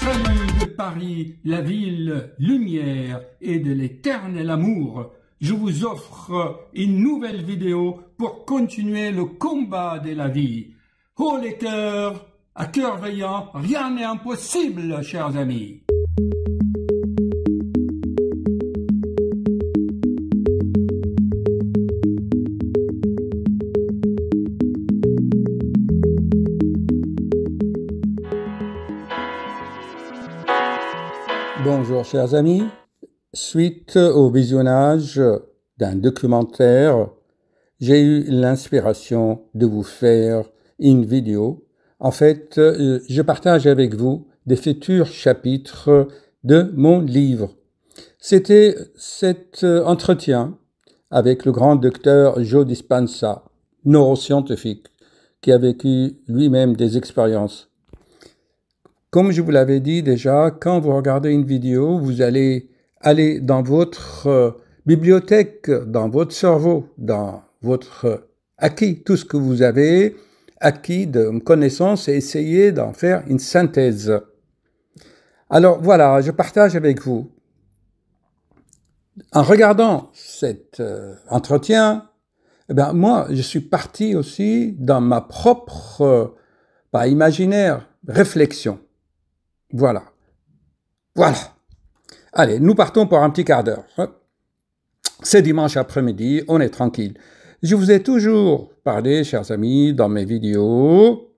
Salut de Paris, la ville lumière et de l'éternel amour. Je vous offre une nouvelle vidéo pour continuer le combat de la vie. Oh les cœurs, à cœur veillant, rien n'est impossible, chers amis. Bonjour chers amis, suite au visionnage d'un documentaire, j'ai eu l'inspiration de vous faire une vidéo. En fait, je partage avec vous des futurs chapitres de mon livre. C'était cet entretien avec le grand docteur Joe Dispenza, neuroscientifique, qui a vécu lui-même des expériences. Comme je vous l'avais dit déjà, quand vous regardez une vidéo, vous allez aller dans votre bibliothèque, dans votre cerveau, dans votre acquis, tout ce que vous avez acquis de connaissances et essayer d'en faire une synthèse. Alors voilà, je partage avec vous. En regardant cet entretien, moi, je suis parti aussi dans ma propre, imaginaire, réflexion. Voilà. Allez, nous partons pour un petit quart d'heure. C'est dimanche après-midi, on est tranquille. Je vous ai toujours parlé, chers amis, dans mes vidéos,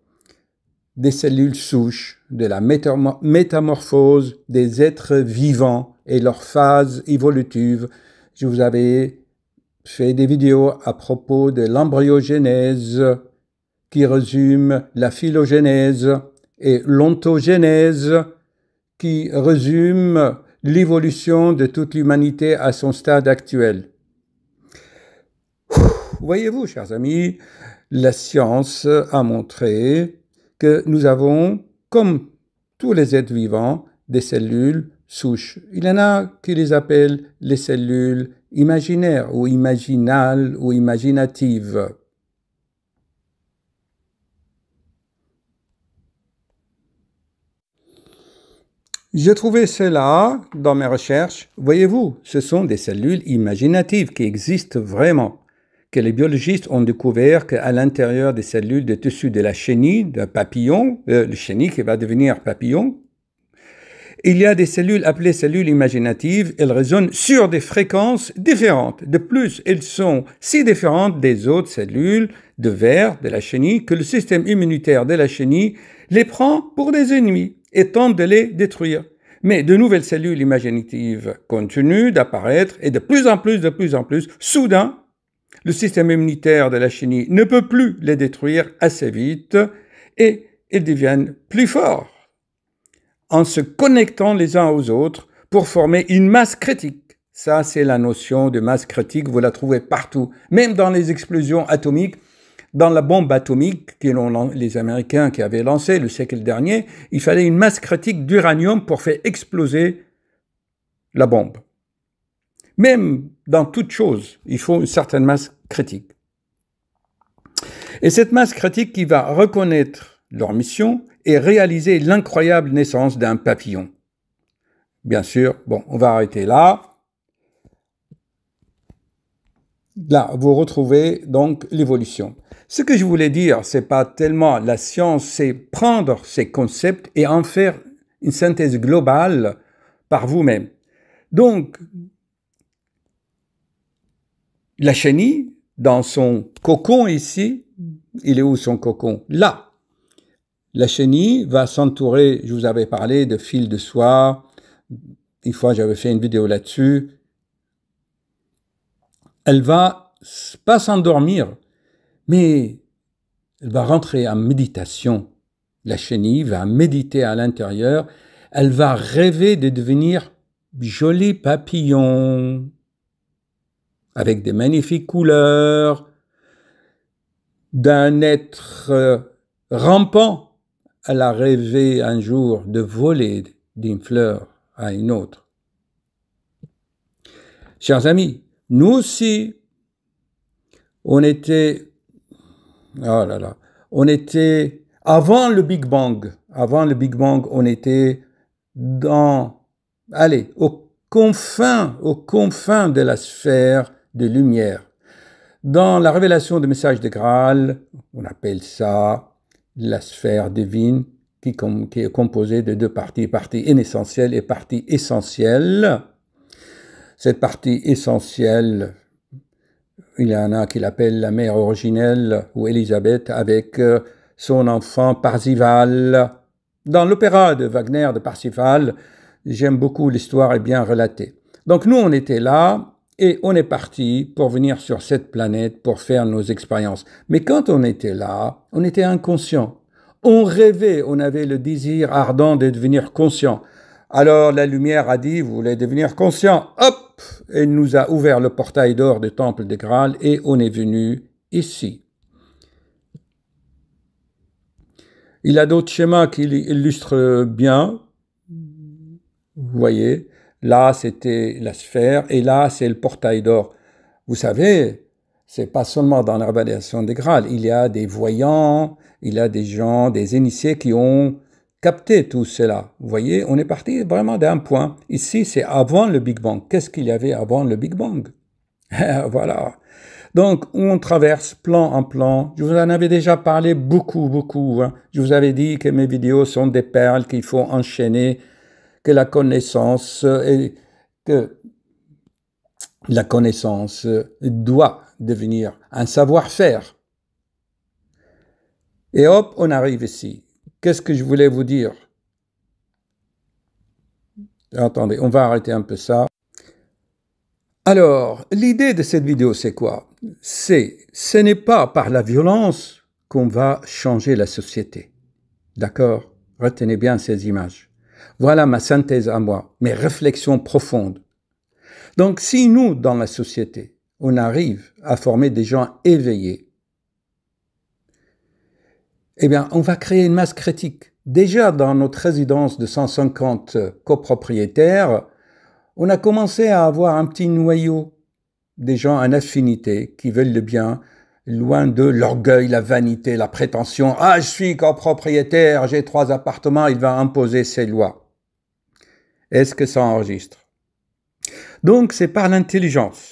des cellules souches, de la métamorphose des êtres vivants et leurs phases évolutives. Je vous avais fait des vidéos à propos de l'embryogénèse qui résume la phylogénèse et l'ontogénèse qui résume l'évolution de toute l'humanité à son stade actuel. Voyez-vous, chers amis, la science a montré que nous avons, comme tous les êtres vivants, des cellules souches. Il y en a qui les appellent les cellules imaginaires ou imaginales ou imaginatives. J'ai trouvé cela dans mes recherches. Voyez-vous, ce sont des cellules imaginatives qui existent vraiment, que les biologistes ont découvert qu'à l'intérieur des cellules de tissu de la chenille, d'un papillon, le chenille qui va devenir papillon, il y a des cellules appelées cellules imaginatives. Elles résonnent sur des fréquences différentes. De plus, elles sont si différentes des autres cellules de verre de la chenille que le système immunitaire de la chenille les prend pour des ennemis et tente de les détruire. Mais de nouvelles cellules imaginatives continuent d'apparaître et de plus en plus, soudain, le système immunitaire de la chenille ne peut plus les détruire assez vite et ils deviennent plus forts en se connectant les uns aux autres pour former une masse critique. Ça, c'est la notion de masse critique, vous la trouvez partout, même dans les explosions atomiques. Dans la bombe atomique que les Américains qui avaient lancé le siècle dernier, il fallait une masse critique d'uranium pour faire exploser la bombe. Même dans toute chose, il faut une certaine masse critique. Et cette masse critique qui va reconnaître leur mission et réaliser l'incroyable naissance d'un papillon. Bien sûr, on va arrêter là. Là, vous retrouvez donc l'évolution. Ce que je voulais dire, c'est pas tellement la science, c'est prendre ces concepts et en faire une synthèse globale par vous-même. Donc, la chenille, dans son cocon ici, il est où son cocon? Là. La chenille va s'entourer, je vous avais parlé de fils de soie, une fois j'avais fait une vidéo là-dessus. Elle va pas s'endormir, mais elle va rentrer en méditation. La chenille va méditer à l'intérieur. Elle va rêver de devenir joli papillon avec des magnifiques couleurs, d'un être rampant. Elle a rêvé un jour de voler d'une fleur à une autre. Chers amis, nous aussi, on était avant le Big Bang, on était aux confins de la sphère de lumière. Dans la révélation du message de Graal, on appelle ça la sphère divine, qui est composée de deux parties, partie inessentielle et partie essentielle. Cette partie essentielle, il y en a qui l'appellent la mère originelle ou Élisabeth avec son enfant Parzival. Dans l'opéra de Wagner de Parsifal, j'aime beaucoup, l'histoire est bien relatée. Donc nous, on était là et on est parti pour venir sur cette planète pour faire nos expériences. Mais quand on était là, on était inconscient. On rêvait, on avait le désir ardent de devenir conscient. Alors la lumière a dit, vous voulez devenir conscient, hop, elle nous a ouvert le portail d'or du temple de Graal et on est venu ici. Il y a d'autres schémas qui illustrent bien. Vous voyez, là c'était la sphère et là c'est le portail d'or. Vous savez, c'est pas seulement dans la révélation des Graal, il y a des voyants, il y a des gens, des initiés qui ont capté tout cela. Vous voyez, on est parti vraiment d'un point. Ici, c'est avant le Big Bang. Qu'est-ce qu'il y avait avant le Big Bang? Voilà. Donc, on traverse plan en plan. Je vous en avais déjà parlé beaucoup. Hein. Je vous avais dit que mes vidéos sont des perles qu'il faut enchaîner, que la connaissance doit devenir un savoir-faire. Et hop, on arrive ici. Qu'est-ce que je voulais vous dire? Attendez, on va arrêter un peu ça. Alors, l'idée de cette vidéo, c'est quoi? Ce n'est pas par la violence qu'on va changer la société. D'accord? Retenez bien ces images. Voilà ma synthèse à moi, mes réflexions profondes. Donc, si nous, dans la société, on arrive à former des gens éveillés, eh bien, on va créer une masse critique. Déjà, dans notre résidence de 150 copropriétaires, on a commencé à avoir un petit noyau des gens en affinité qui veulent le bien, loin de l'orgueil, la vanité, la prétention. « Ah, je suis copropriétaire, j'ai 3 appartements, il va imposer ses lois. » Est-ce que ça enregistre? Donc, c'est par l'intelligence.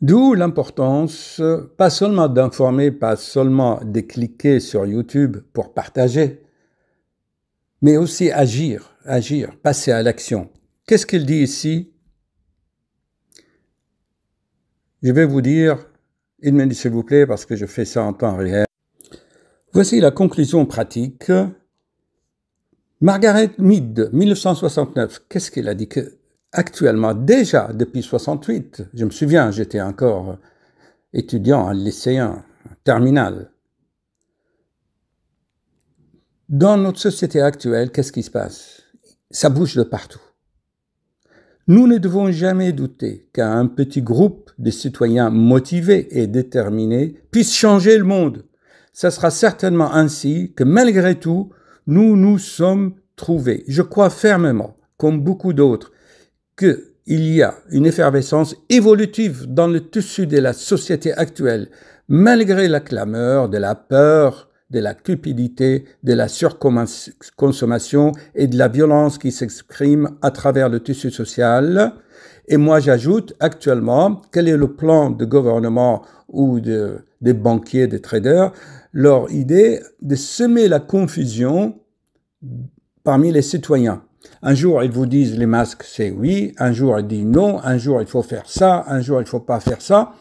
D'où l'importance, pas seulement d'informer, pas seulement de cliquer sur YouTube pour partager, mais aussi agir, passer à l'action. Qu'est-ce qu'il dit ici? Je vais vous dire, il me dit s'il vous plaît, parce que je fais ça en temps réel. Voici la conclusion pratique. Margaret Mead, 1969, qu'est-ce qu'elle a dit? Que actuellement, déjà depuis 68, je me souviens, j'étais encore étudiant, lycéen, terminal. Dans notre société actuelle, qu'est-ce qui se passe? Ça bouge de partout. Nous ne devons jamais douter qu'un petit groupe de citoyens motivés et déterminés puisse changer le monde. Ça sera certainement ainsi que malgré tout, nous nous sommes trouvés. Je crois fermement, comme beaucoup d'autres, qu'il y a une effervescence évolutive dans le tissu de la société actuelle, malgré la clameur de la peur, de la cupidité, de la surconsommation et de la violence qui s'exprime à travers le tissu social. Et moi, j'ajoute actuellement, quel est le plan de gouvernement ou des banquiers, des traders? Leur idée de semer la confusion parmi les citoyens. Un jour, ils vous disent les masques, c'est oui. Un jour, ils disent non. Un jour, il faut faire ça. Un jour, il ne faut pas faire ça.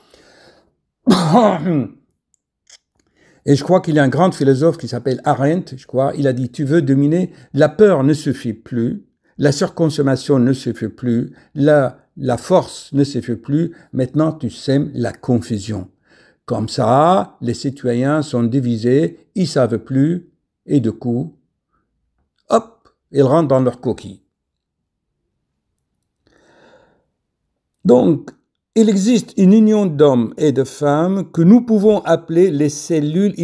Et je crois qu'il y a un grand philosophe qui s'appelle Arendt, je crois, il a dit, tu veux dominer, la peur ne suffit plus, la surconsommation ne suffit plus, la force ne suffit plus, maintenant tu sèmes la confusion. Comme ça, les citoyens sont divisés, ils ne savent plus, et du coup, hop, ils rentrent dans leur coquille. Donc, il existe une union d'hommes et de femmes que nous pouvons appeler les cellules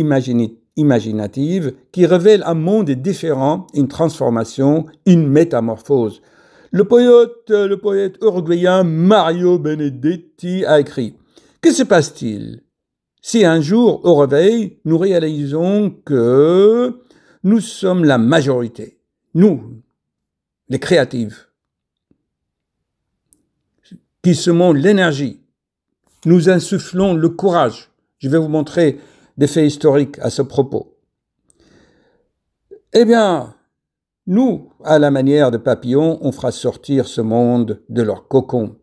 imaginatives qui révèlent un monde différent, une transformation, une métamorphose. Le poète uruguayen Mario Benedetti a écrit « Que se passe-t-il si un jour, au réveil, nous réalisons que Nous sommes la majorité. Nous, les créatifs, qui semons l'énergie. Nous insufflons le courage. Je vais vous montrer des faits historiques à ce propos. Eh bien, nous, à la manière de papillons, on fera sortir ce monde de leur cocon,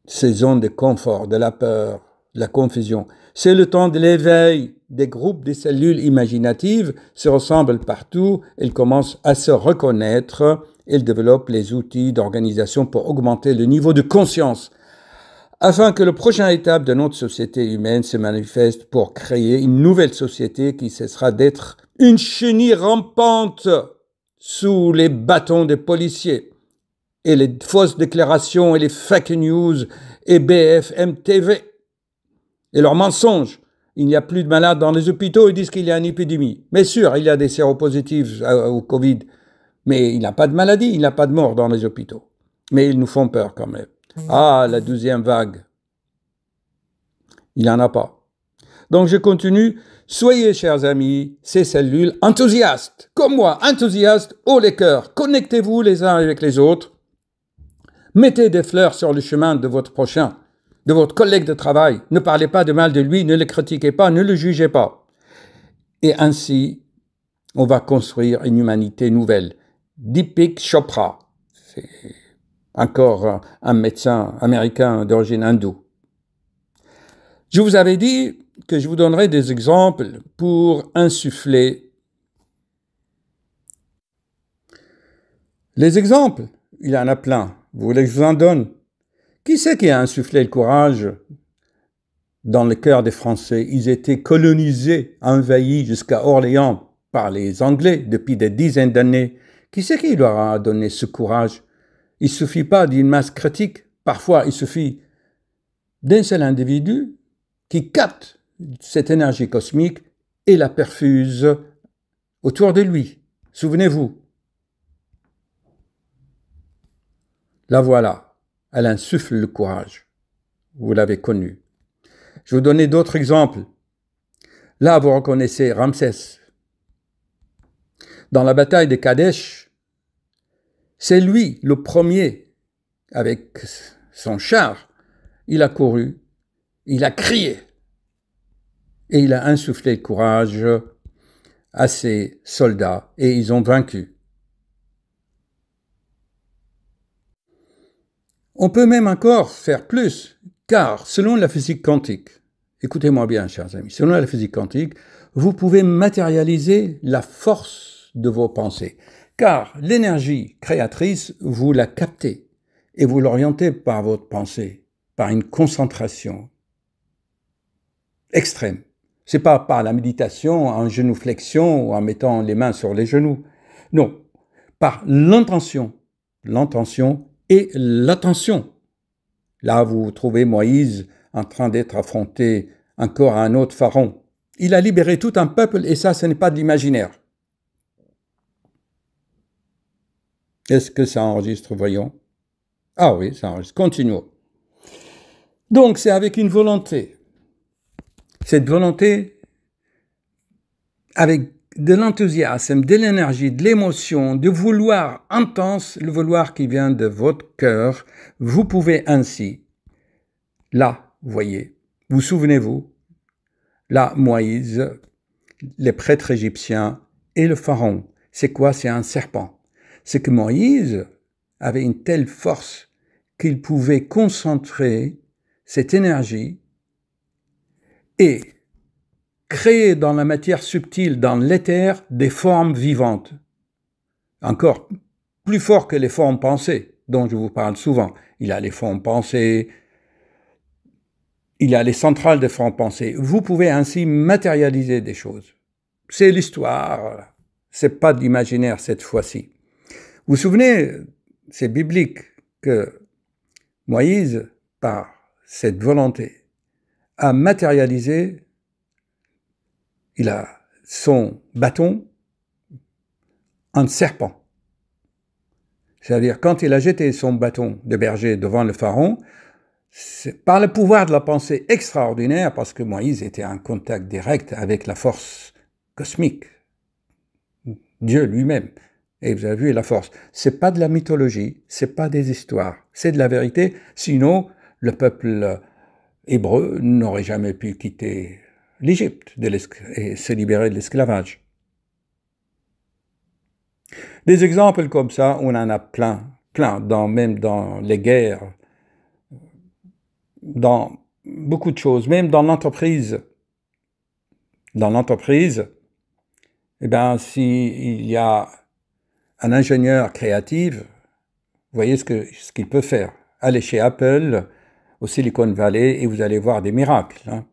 ces zones de confort, de la peur, de la confusion. C'est le temps de l'éveil. Des groupes de cellules imaginatives se ressemblent partout. Elles commencent à se reconnaître. Elles développent les outils d'organisation pour augmenter le niveau de conscience, afin que la prochaine étape de notre société humaine se manifeste pour créer une nouvelle société qui cessera d'être une chenille rampante sous les bâtons des policiers et les fausses déclarations et les fake news et BFM TV et leurs mensonges. Il n'y a plus de malades dans les hôpitaux, ils disent qu'il y a une épidémie. Mais sûr, il y a des séropositifs au Covid, mais il n'y a pas de maladie, il n'y a pas de mort dans les hôpitaux. Mais ils nous font peur quand même. Ah, la 12e vague. Il n'y en a pas. Donc je continue. Soyez, chers amis, ces cellules enthousiastes, comme moi, enthousiastes, haut les cœurs. Connectez-vous les uns avec les autres. Mettez des fleurs sur le chemin de votre prochain, de votre collègue de travail. Ne parlez pas de mal de lui, ne le critiquez pas, ne le jugez pas. Et ainsi, on va construire une humanité nouvelle. Deepak Chopra, c'est encore un médecin américain d'origine hindoue. Je vous avais dit que je vous donnerai des exemples pour insuffler. Les exemples, il y en a plein. Vous voulez que je vous en donne? Qui c'est qui a insufflé le courage dans le cœur des Français? Ils étaient colonisés, envahis jusqu'à Orléans par les Anglais depuis des dizaines d'années. Qui c'est qui leur a donné ce courage? Il ne suffit pas d'une masse critique. Parfois, il suffit d'un seul individu qui capte cette énergie cosmique et la perfuse autour de lui. Souvenez-vous. La voilà. Elle insuffle le courage. Vous l'avez connue. Je vais vous donner d'autres exemples. Là, vous reconnaissez Ramsès. Dans la bataille de Kadesh, c'est lui le premier, avec son char. Il a couru, il a crié et il a insufflé le courage à ses soldats et ils ont vaincu. On peut même encore faire plus, car selon la physique quantique, écoutez-moi bien, chers amis, selon la physique quantique, vous pouvez matérialiser la force de vos pensées, car l'énergie créatrice, vous la captez et vous l'orientez par votre pensée, par une concentration extrême. C'est pas par la méditation, en genuflexion ou en mettant les mains sur les genoux. Non, par l'intention et l'attention. Là, vous trouvez Moïse en train d'être affronté encore à un autre pharaon. Il a libéré tout un peuple et ça, ce n'est pas de l'imaginaire. Est-ce que ça enregistre, voyons? Ah oui, ça enregistre. Continuons. Donc, c'est avec une volonté. Cette volonté, avec de l'enthousiasme, de l'énergie, de l'émotion, de vouloir intense, le vouloir qui vient de votre cœur, vous pouvez ainsi, là, vous voyez, vous souvenez-vous, là, Moïse, les prêtres égyptiens et le pharaon, c'est quoi? C'est un serpent. C'est que Moïse avait une telle force qu'il pouvait concentrer cette énergie et créer dans la matière subtile, dans l'éther, des formes vivantes. Encore plus fort que les formes pensées, dont je vous parle souvent. Il y a les formes pensées, il y a les centrales des formes pensées. Vous pouvez ainsi matérialiser des choses. C'est l'histoire, c'est pas de l'imaginaire cette fois-ci. Vous vous souvenez, c'est biblique, que Moïse, par cette volonté, a matérialisé. Il a son bâton en serpent. C'est-à-dire, quand il a jeté son bâton de berger devant le pharaon, c'est par le pouvoir de la pensée extraordinaire, parce que Moïse était en contact direct avec la force cosmique, Dieu lui-même. Et vous avez vu la force. C'est pas de la mythologie, c'est pas des histoires, c'est de la vérité. Sinon, le peuple hébreu n'aurait jamais pu quitter l'Égypte et se libérer de l'esclavage. Des exemples comme ça, on en a plein, même dans les guerres, dans beaucoup de choses, même dans l'entreprise. Dans l'entreprise, eh bien, s'il y a un ingénieur créatif, vous voyez ce qu'il peut faire. Allez chez Apple, au Silicon Valley, et vous allez voir des miracles. Hein.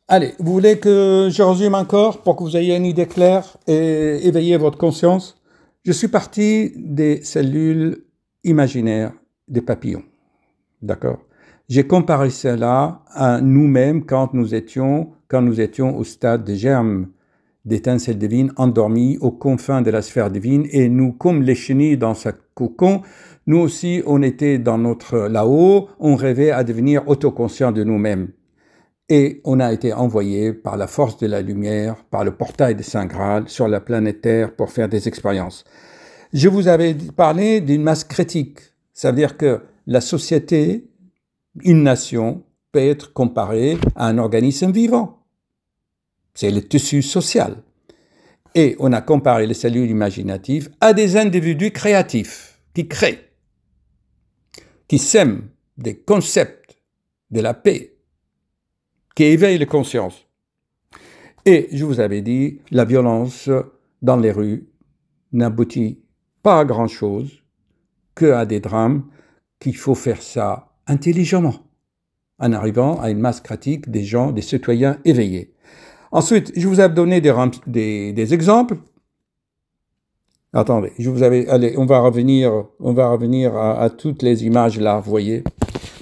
Allez, vous voulez que je résume encore pour que vous ayez une idée claire et éveiller votre conscience? Je suis parti des cellules imaginaires des papillons. D'accord? J'ai comparé cela à nous-mêmes quand nous étions au stade des germes, d'étincelles divines endormies aux confins de la sphère divine, et nous, comme les chenilles dans ce cocon, nous aussi, on était dans là-haut, on rêvait à devenir autoconscient de nous-mêmes. Et on a été envoyé par la force de la lumière, par le portail de Saint Graal, sur la planète Terre pour faire des expériences. Je vous avais parlé d'une masse critique. Ça veut dire que la société, une nation, peut être comparée à un organisme vivant. C'est le tissu social. Et on a comparé les cellules imaginatives à des individus créatifs qui créent, qui sèment des concepts de la paix, qui éveillent les consciences. Et je vous avais dit, la violence dans les rues n'aboutit pas à grand-chose, qu'à des drames, qu'il faut faire ça intelligemment, en arrivant à une masse critique des gens, des citoyens éveillés. Ensuite, je vous avais donné des exemples. Attendez, allez, on va revenir à toutes les images là, vous voyez.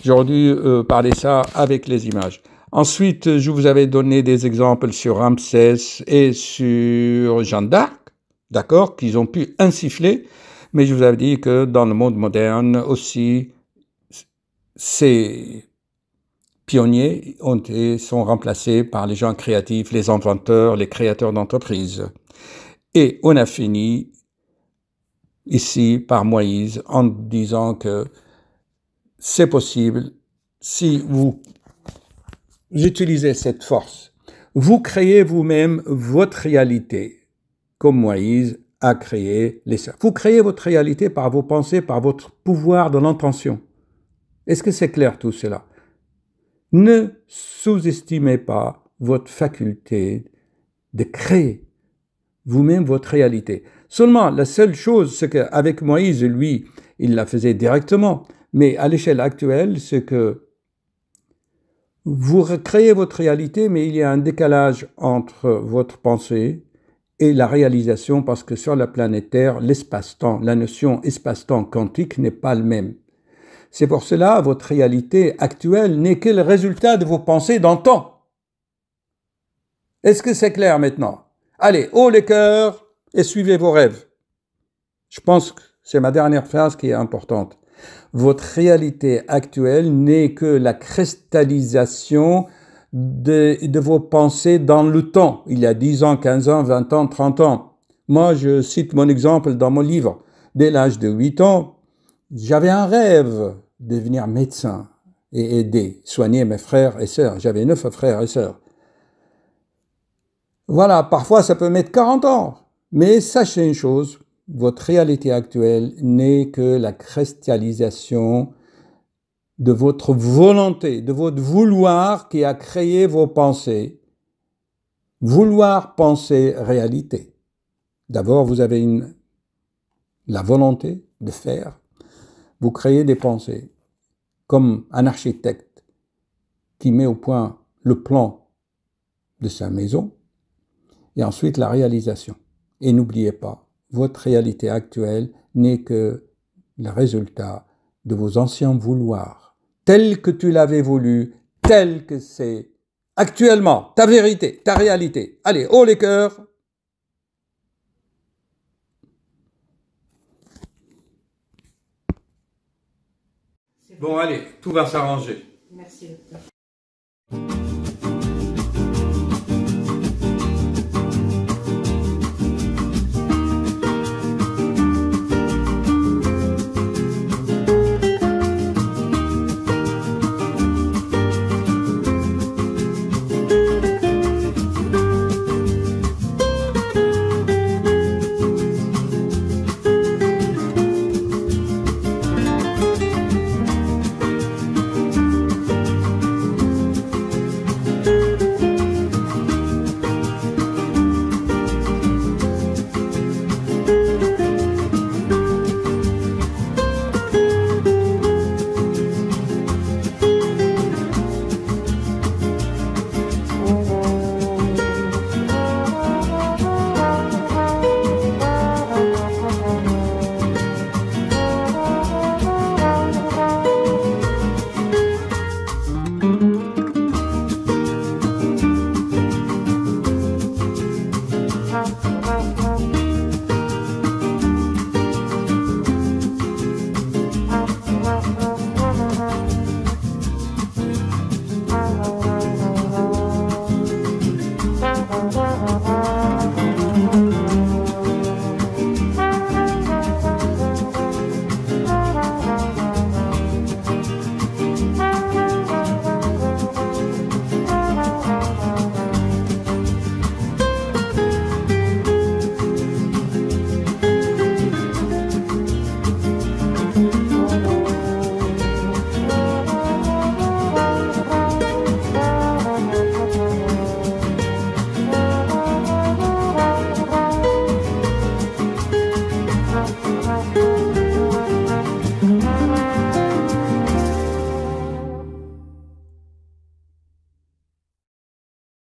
J'aurais dû parler ça avec les images. Ensuite, je vous avais donné des exemples sur Ramsès et sur Jeanne d'Arc, d'accord, qu'ils ont pu insuffler, mais je vous avais dit que dans le monde moderne aussi, ces pionniers sont remplacés par les gens créatifs, les inventeurs, les créateurs d'entreprises. Et on a fini ici par Moïse en disant que c'est possible si vous utilisez cette force. Vous créez vous-même votre réalité, comme Moïse a créé les cerfs. Vous créez votre réalité par vos pensées, par votre pouvoir de l'intention. Est-ce que c'est clair tout cela? Ne sous-estimez pas votre faculté de créer vous-même votre réalité. Seulement, la seule chose, c'est qu'avec Moïse, lui, il la faisait directement. Mais à l'échelle actuelle, c'est que vous créez votre réalité, mais il y a un décalage entre votre pensée et la réalisation, parce que sur la planète Terre, l'espace-temps, la notion espace-temps quantique n'est pas le même. C'est pour cela, votre réalité actuelle n'est que le résultat de vos pensées dans le temps. Est-ce que c'est clair maintenant? Allez, haut les cœurs et suivez vos rêves. Je pense que c'est ma dernière phrase qui est importante. Votre réalité actuelle n'est que la cristallisation de vos pensées dans le temps. Il y a 10 ans, 15 ans, 20 ans, 30 ans. Moi, je cite mon exemple dans mon livre. Dès l'âge de 8 ans, j'avais un rêve de devenir médecin et aider, soigner mes frères et sœurs. J'avais 9 frères et sœurs. Voilà, parfois ça peut mettre 40 ans. Mais sachez une chose, votre réalité actuelle n'est que la cristallisation de votre volonté, de votre vouloir qui a créé vos pensées. Vouloir penser réalité. D'abord, vous avez la volonté de faire. Vous créez des pensées, comme un architecte qui met au point le plan de sa maison, et ensuite la réalisation. Et n'oubliez pas, votre réalité actuelle n'est que le résultat de vos anciens vouloirs, tel que tu l'avais voulu, tel que c'est actuellement, ta vérité, ta réalité. Allez, haut les cœurs. Bon, allez, tout va s'arranger. Merci, docteur.